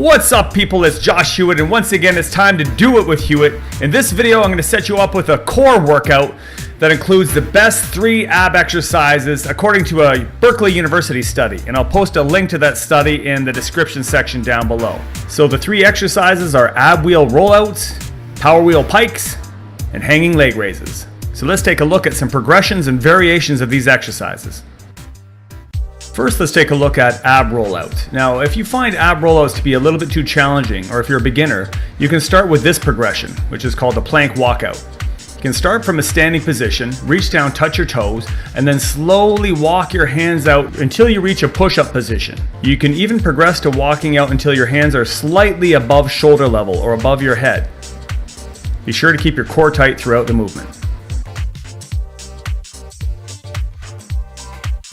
What's up, people? It's Josh Hewitt, and once again it's time to do it with Hewitt. In this video I'm going to set you up with a core workout that includes the best 3 ab exercises according to a Berkeley University study, and I'll post a link to that study in the description section down below. So the 3 exercises are ab wheel rollouts, power wheel pikes, and hanging leg raises. So let's take a look at some progressions and variations of these exercises. First, let's take a look at ab rollout. Now, if you find ab rollouts to be a little bit too challenging, or if you're a beginner, you can start with this progression, which is called the plank walkout. You can start from a standing position, reach down, touch your toes, and then slowly walk your hands out until you reach a push-up position. You can even progress to walking out until your hands are slightly above shoulder level or above your head. Be sure to keep your core tight throughout the movement.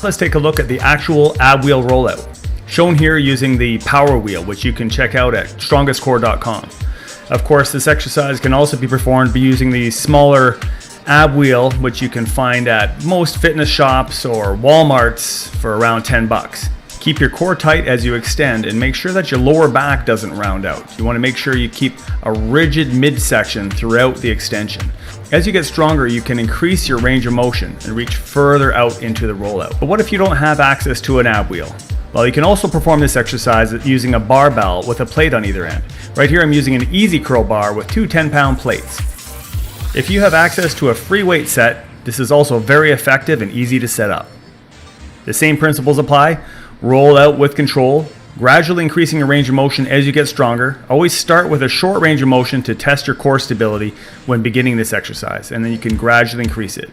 Let's take a look at the actual ab wheel rollout, shown here using the power wheel, which you can check out at strongestcore.com. Of course, this exercise can also be performed by using the smaller ab wheel, which you can find at most fitness shops or Walmarts for around 10 bucks. Keep your core tight as you extend and make sure that your lower back doesn't round out. You want to make sure you keep a rigid midsection throughout the extension. As you get stronger, you can increase your range of motion and reach further out into the rollout. But what if you don't have access to an ab wheel? Well, you can also perform this exercise using a barbell with a plate on either end. Right here I'm using an easy curl bar with 2 10-pound plates. If you have access to a free weight set, this is also very effective and easy to set up. The same principles apply. Roll out with control, gradually increasing your range of motion as you get stronger. Always start with a short range of motion to test your core stability when beginning this exercise, and then you can gradually increase it.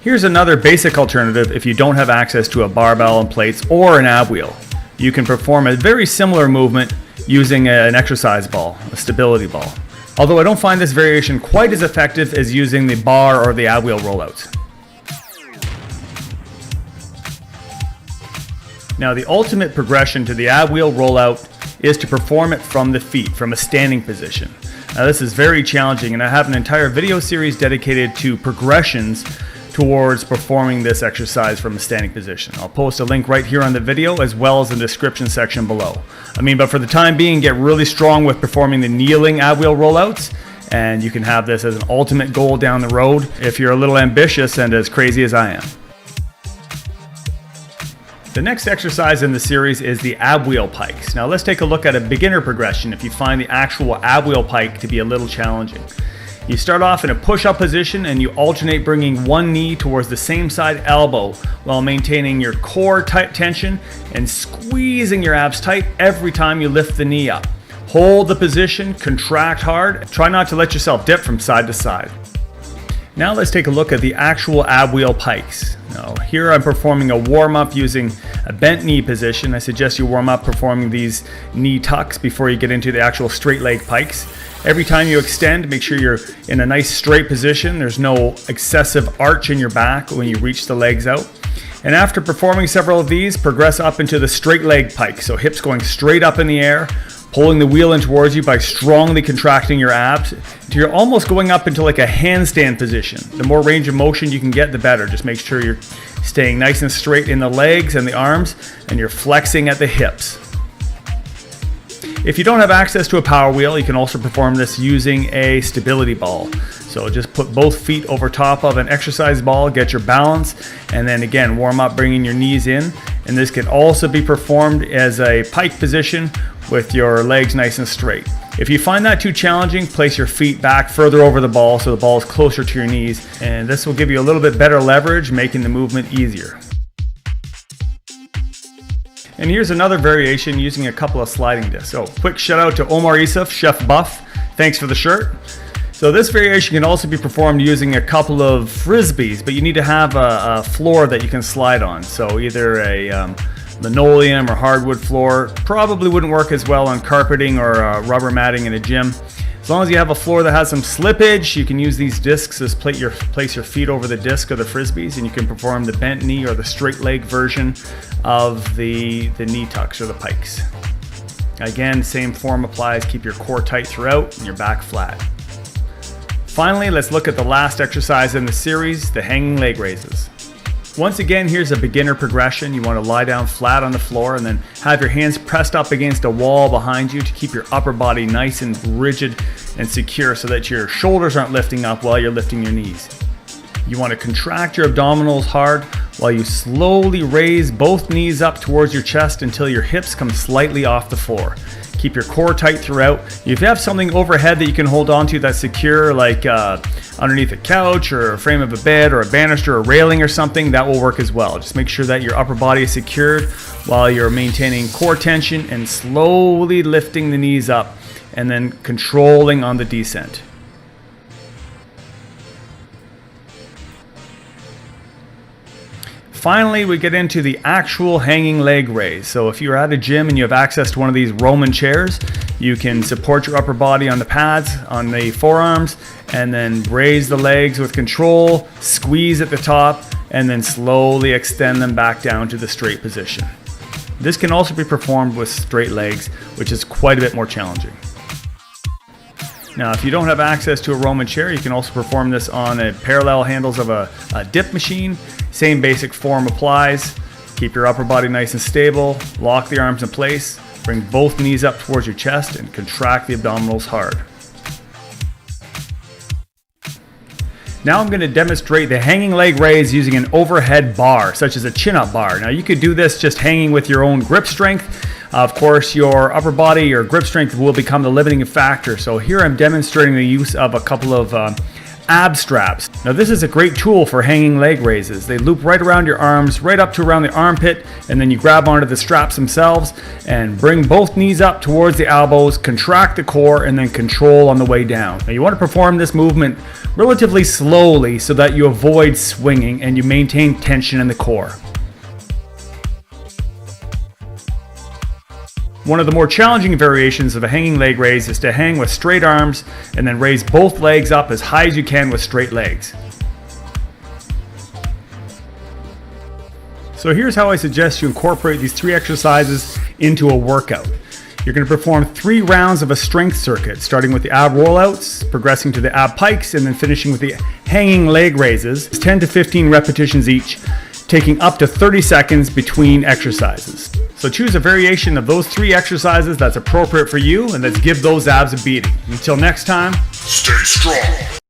Here's another basic alternative if you don't have access to a barbell and plates or an ab wheel. You can perform a very similar movement using an exercise ball, a stability ball. Although I don't find this variation quite as effective as using the bar or the ab wheel rollouts. Now, the ultimate progression to the ab wheel rollout is to perform it from the feet, from a standing position. Now, this is very challenging, and I have an entire video series dedicated to progressions towards performing this exercise from a standing position. I'll post a link right here on the video as well as in the description section below. But for the time being, get really strong with performing the kneeling ab wheel rollouts, and you can have this as an ultimate goal down the road if you're a little ambitious and as crazy as I am. The next exercise in the series is the ab wheel pikes. Now let's take a look at a beginner progression if you find the actual ab wheel pike to be a little challenging. You start off in a push-up position and you alternate bringing one knee towards the same side elbow while maintaining your core tight tension and squeezing your abs tight every time you lift the knee up. Hold the position, contract hard, try not to let yourself dip from side to side. Now let's take a look at the actual ab wheel pikes. Now here I'm performing a warm-up using a bent knee position. I suggest you warm up performing these knee tucks before you get into the actual straight leg pikes. Every time you extend, make sure you're in a nice straight position. There's no excessive arch in your back when you reach the legs out. And after performing several of these, progress up into the straight leg pike. So hips going straight up in the air, pulling the wheel in towards you by strongly contracting your abs until you're almost going up into like a handstand position. The more range of motion you can get, the better. Just make sure you're staying nice and straight in the legs and the arms, and you're flexing at the hips. If you don't have access to a power wheel, you can also perform this using a stability ball. So just put both feet over top of an exercise ball, get your balance, and then again, warm up bringing your knees in. And this can also be performed as a pike position with your legs nice and straight. If you find that too challenging, place your feet back further over the ball so the ball is closer to your knees, and this will give you a little bit better leverage, making the movement easier. And here's another variation using a couple of sliding discs. So quick shout out to Omar Isuf, Chef Buff. Thanks for the shirt. So this variation can also be performed using a couple of frisbees, but you need to have a floor that you can slide on. So either a linoleum or hardwood floor. Probably wouldn't work as well on carpeting or rubber matting in a gym. As long as you have a floor that has some slippage, you can use these discs as place your feet over the disc of the frisbees, and you can perform the bent knee or the straight leg version of the knee tucks or the pikes. Again, same form applies. Keep your core tight throughout and your back flat. Finally, let's look at the last exercise in the series, the hanging leg raises. Once again, here's a beginner progression. You want to lie down flat on the floor and then have your hands pressed up against a wall behind you to keep your upper body nice and rigid and secure so that your shoulders aren't lifting up while you're lifting your knees. You want to contract your abdominals hard while you slowly raise both knees up towards your chest until your hips come slightly off the floor. Keep your core tight throughout. If you have something overhead that you can hold on to that's secure, like underneath a couch or a frame of a bed or a banister or railing or something, that will work as well. Just make sure that your upper body is secured while you're maintaining core tension and slowly lifting the knees up and then controlling on the descent. Finally, we get into the actual hanging leg raise. So if you're at a gym and you have access to one of these Roman chairs, you can support your upper body on the pads, on the forearms, and then raise the legs with control, squeeze at the top, and then slowly extend them back down to the straight position. This can also be performed with straight legs, which is quite a bit more challenging. Now, if you don't have access to a Roman chair, you can also perform this on a parallel handles of a dip machine. Same basic form applies. Keep your upper body nice and stable, lock the arms in place, bring both knees up towards your chest and contract the abdominals hard. Now I'm going to demonstrate the hanging leg raise using an overhead bar, such as a chin-up bar. Now you could do this just hanging with your own grip strength. Of course, your upper body, your grip strength will become the limiting factor. So here I'm demonstrating the use of a couple of ab straps. Now this is a great tool for hanging leg raises. They loop right around your arms, right up to around the armpit, and then you grab onto the straps themselves and bring both knees up towards the elbows, contract the core, and then control on the way down. Now you want to perform this movement relatively slowly so that you avoid swinging and you maintain tension in the core. One of the more challenging variations of a hanging leg raise is to hang with straight arms and then raise both legs up as high as you can with straight legs. So here's how I suggest you incorporate these 3 exercises into a workout. You're going to perform 3 rounds of a strength circuit, starting with the ab rollouts, progressing to the ab pikes, and then finishing with the hanging leg raises. It's 10 to 15 repetitions each, taking up to 30 seconds between exercises. So choose a variation of those 3 exercises that's appropriate for you, and let's give those abs a beating. Until next time, stay strong.